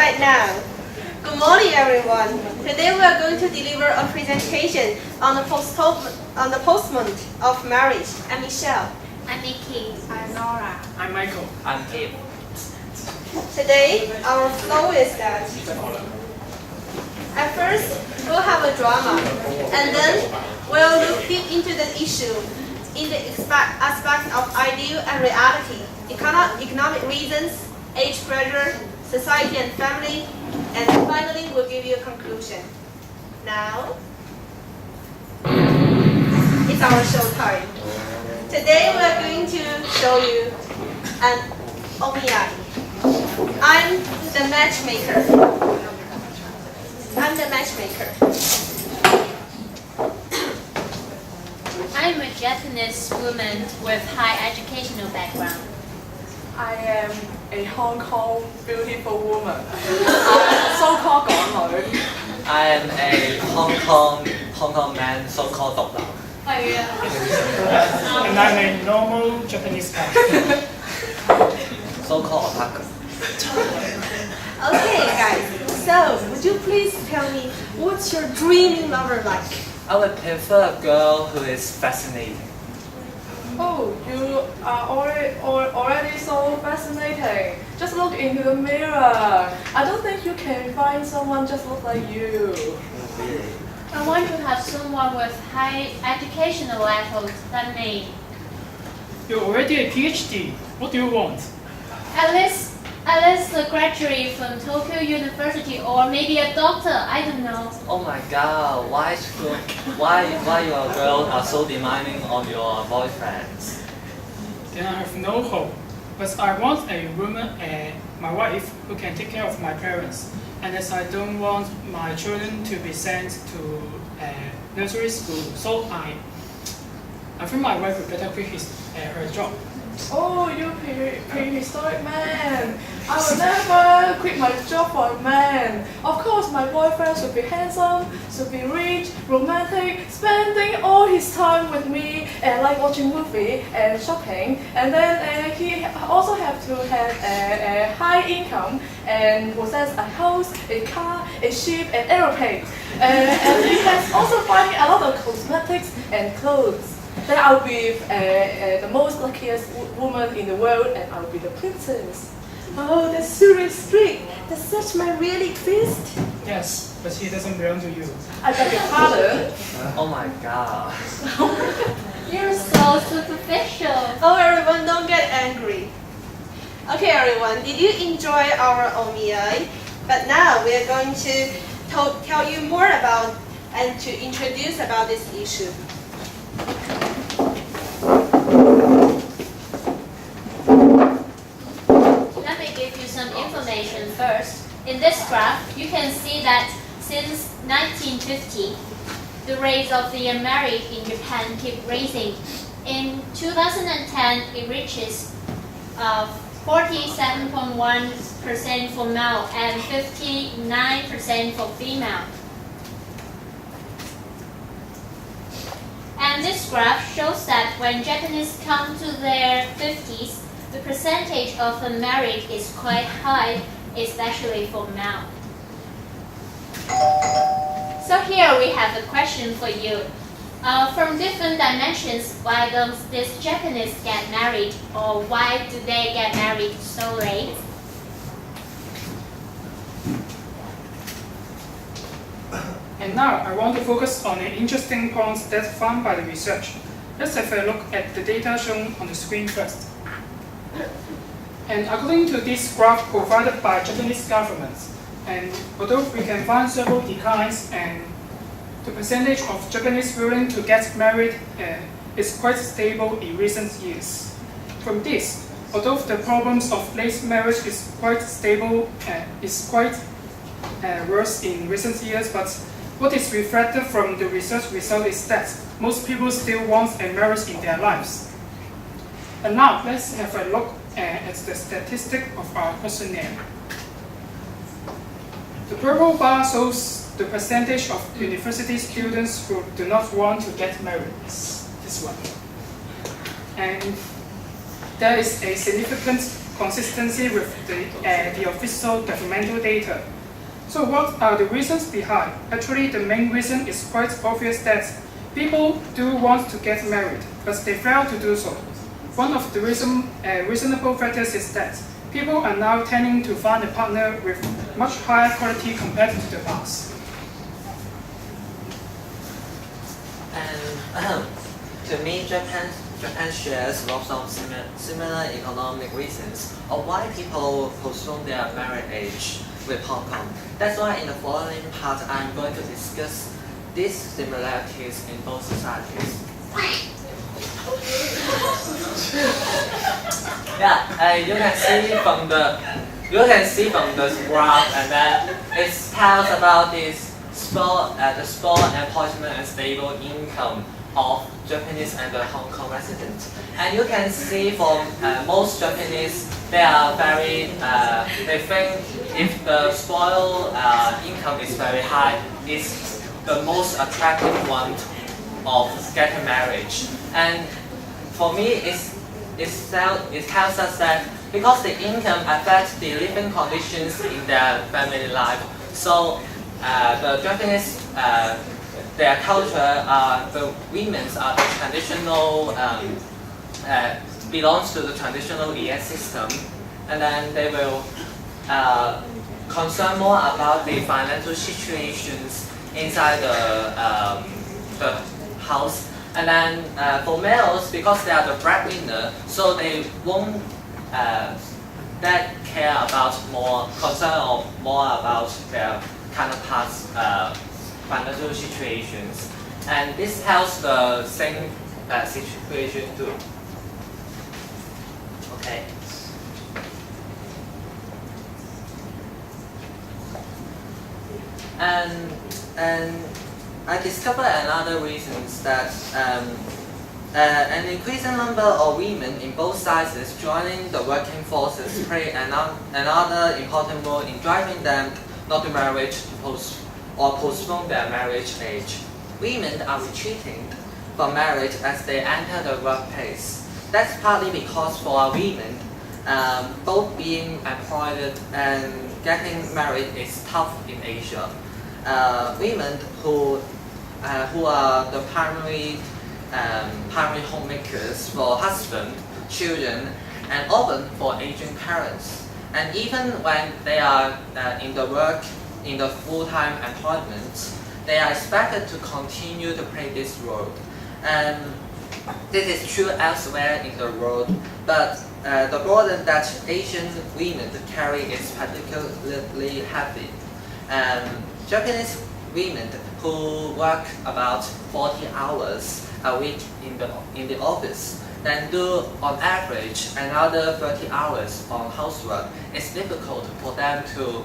Right now. Good morning, everyone. Today we are going to deliver a presentation on the postponement of marriage. I'm Michelle. I'm Nikki. I'm Nora. I'm Michael. I'm Kim. Today, our flow is that at first, we'll have a drama, and then we'll look deep into the issue in the aspect of ideal and reality, economic reasons, age pressure, society and family, and finally we'll give you a conclusion. Now, it's our show time. Today we are going to show you an OMI. I'm the matchmaker. I'm a Japanese woman with high educational background. I am a Hong Kong beautiful woman. So-called 港女. I am a Hong Kong man, so-called 獨男. And I'm a normal Japanese guy. So-called otaku. Okay, guys. So, would you please tell me what's your dreaming lover like? I would prefer a girl who is fascinating. Oh, you are already so fascinating. Just look into the mirror. I don't think you can find someone just look like you. Really? I want to have someone with high educational levels than me. You're already a PhD. What do you want? At least a graduate from Tokyo University or maybe a doctor. I don't know. Oh my god, why your girls are so demanding on your boyfriends? Then I have no hope. But I want a woman, my wife, who can take care of my parents. And as I don't want my children to be sent to nursery school, so I think my wife would better quit her job. Oh, you prehistoric man. I will never quit my job for a man. Of course, my boyfriend should be handsome, should be rich, romantic, spending all his time with me and like watching movie and shopping. And then he also have to have a high income and possess a house, a car, a ship, and aeroplane. And he has also buying a lot of cosmetics and clothes. Then I'll be the most luckiest woman in the world, and I'll be the princess. Oh, that's super strict. Does such man really exist? Yes, but he doesn't belong to you. I beg your pardon. Oh my god. You're so superficial. Oh, everyone, don't get angry. Okay, everyone, did you enjoy our OMI? But now we are going to tell you more about and to introduce about this issue. Let me give you some information first. In this graph, you can see that since 1950, the rates of the marriage in Japan keep rising. In 2010, it reaches 47.1% for male and 59% for female. And this graph shows that when Japanese come to their 50s, the percentage of the marriage is quite high, especially for male. So here we have a question for you. From different dimensions, why don't these Japanese get married, or why do they get married so late? And now I want to focus on an interesting point that's found by the research. Let's have a look at the data shown on the screen first. And according to this graph provided by Japanese government, and although we can find several declines, and the percentage of Japanese willing to get married is quite stable in recent years. From this, although the problems of late marriage is quite stable, is quite worse in recent years, but what is reflected from the research result is that most people still want a marriage in their lives. And now let's have a look at the statistic of our questionnaire. The purple bar shows the percentage of university students who do not want to get married. This one. And there is a significant consistency with the official governmental data. So what are the reasons behind? Actually, the main reason is quite obvious that people do want to get married, but they fail to do so. One of the reasonable factors is that people are now tending to find a partner with much higher quality compared to the past. And to me, Japan shares lots of similar economic reasons of why people postpone their marriage age with Hong Kong. That's why in the following part, I'm going to discuss these similarities in both societies. Yeah, you can see from the graph, and then it tells about the small employment and stable income of Japanese and the Hong Kong residents. And you can see from most Japanese, they are very, they think if the spoil income is very high, it's the most attractive one of getting marriage. And for me, it tells us that because the income affects the living conditions in their family life, so the Japanese, their culture, the women are the traditional, belongs to the traditional ES system, and then they will concern more about the financial situations inside the house. And then for males, because they are the breadwinner, so they won't that care about concern more about their counterparts' financial situations. And this helps the same situation too. Okay. And I discovered another reason that an increasing number of women in both sizes joining the working forces play another important role in driving them not to marriage or postpone their marriage age. Women are retreating from marriage as they enter the workplace. That's partly because for women, both being employed and getting married is tough in Asia. Women who are the primary homemakers for husband, children, and often for aging parents. And even when they are in the full-time employment, they are expected to continue to play this role. And this is true elsewhere in the world, but the burden that Asian women carry is particularly heavy. Japanese women who work about 40 hours a week in the office, then do on average another 30 hours on housework. It's difficult for them to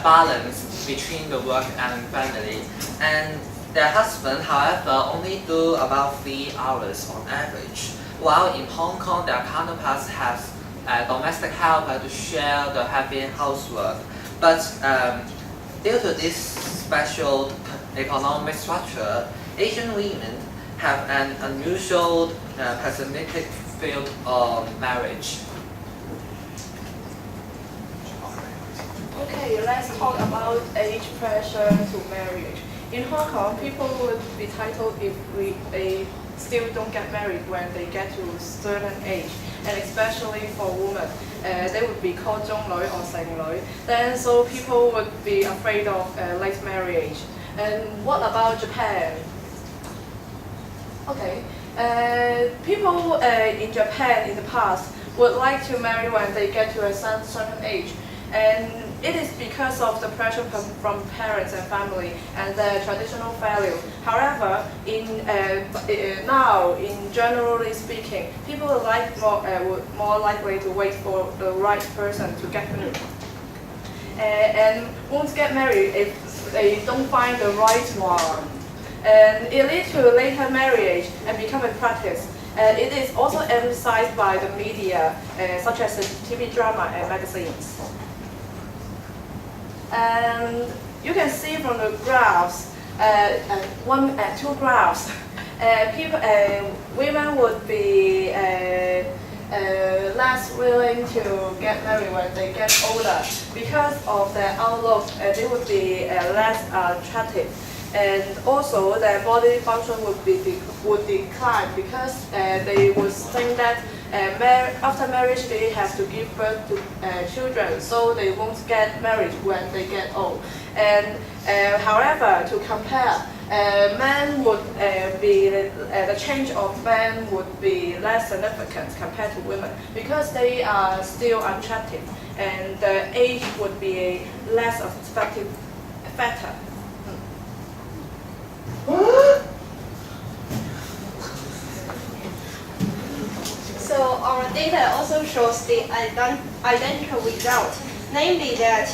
balance between the work and family. And their husband, however, only do about 3 hours on average. While in Hong Kong, their counterparts have a domestic helper to share the heavy housework. But due to this special economic structure, Asian women have an unusual pessimistic view of marriage. Okay, let's talk about age pressure to marriage. In Hong Kong, people would be titled if they still don't get married when they get to a certain age, and especially for women, they would be called 中女 or 剩女. Then, so people would be afraid of late marriage. And what about Japan? Okay, people in Japan in the past would like to marry when they get to a certain age, and it is because of the pressure from parents and family and their traditional value. However, now, in generally speaking, people would more likely to wait for the right person to get married, and won't get married if they don't find the right one. And it leads to later marriage and become a practice. It is also emphasized by the media, such as the TV drama and magazines. And you can see from the graphs, two graphs, women would be less willing to get married when they get older. Because of their outlook, they would be less attractive. And also their body function would decline because they would think that after marriage they have to give birth to children, so they won't get married when they get old. And however, to compare, men would the change of men would be less significant compared to women because they are still attractive, and the age would be a less effective factor. So our data also shows the identical result, namely that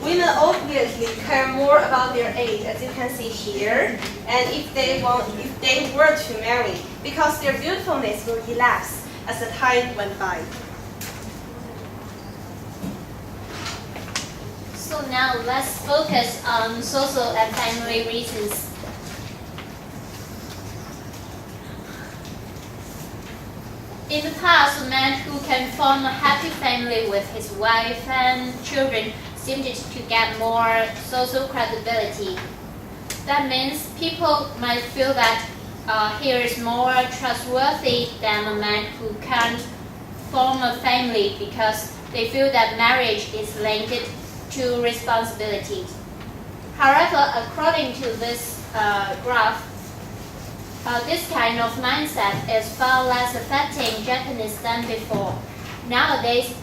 women obviously care more about their age, as you can see here, and if they were to marry, because their beautifulness will elapse as the time went by. So now let's focus on social and family reasons. In the past, a man who can form a happy family with his wife and children seemed to get more social credibility. That means people might feel that he is more trustworthy than a man who can't form a family because they feel that marriage is linked to responsibility. However, according to this graph, this kind of mindset is far less affecting Japanese than before. Nowadays,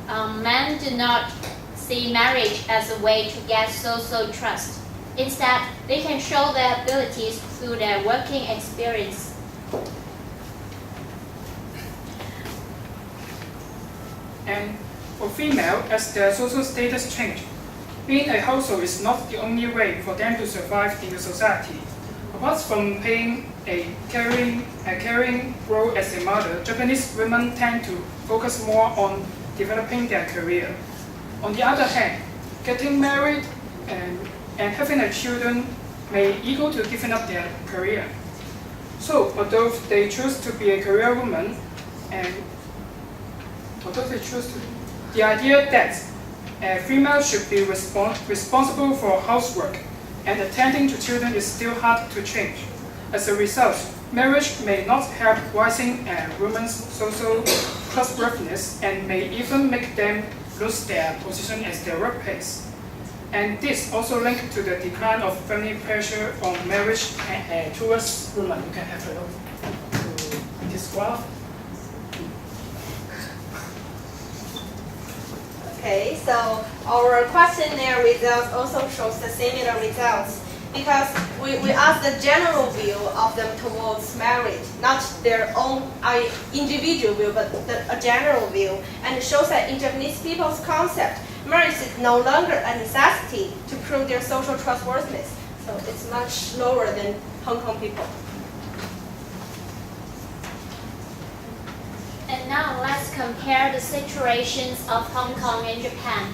men do not see marriage as a way to get social trust. Instead, they can show their abilities through their working experience. And for female, as their social status change, being a household is not the only way for them to survive in the society. Apart from playing a caring role as a mother, Japanese women tend to focus more on developing their career. On the other hand, getting married and having a children may equal to giving up their career. So, although they choose to be a career woman, and the idea that a female should be responsible for housework and attending to children is still hard to change. As a result, marriage may not help rising women's social trustworthiness and may even make them lose their position as their workplace. And this also linked to the decline of family pressure on marriage towards women. You can have a look to this graph. Okay, so our questionnaire results also shows the similar results because we asked the general view of them towards marriage, not their own individual view, but a general view. And it shows that in Japanese people's concept, marriage is no longer a necessity to prove their social trustworthiness. So it's much lower than Hong Kong people. And now let's compare the situations of Hong Kong and Japan.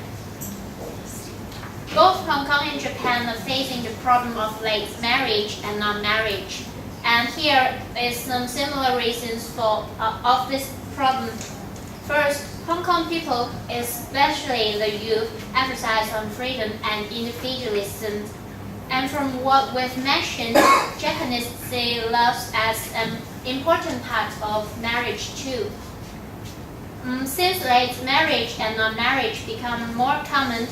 Both Hong Kong and Japan are facing the problem of late marriage and non-marriage. And here is some similar reasons of this problem. First, Hong Kong people, especially the youth, emphasize on freedom and individualism. And from what we've mentioned, Japanese see love as an important part of marriage too. Since late marriage and non-marriage become more common,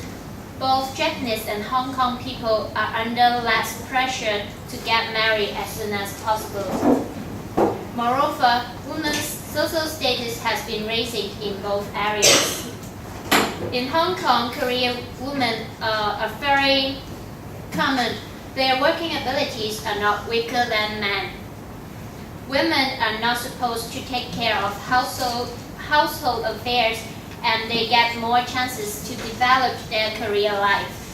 both Japanese and Hong Kong people are under less pressure to get married as soon as possible. Moreover, women's social status has been rising in both areas. In Hong Kong, career women are very common. Their working abilities are not weaker than men. Women are not supposed to take care of household affairs, and they get more chances to develop their career life.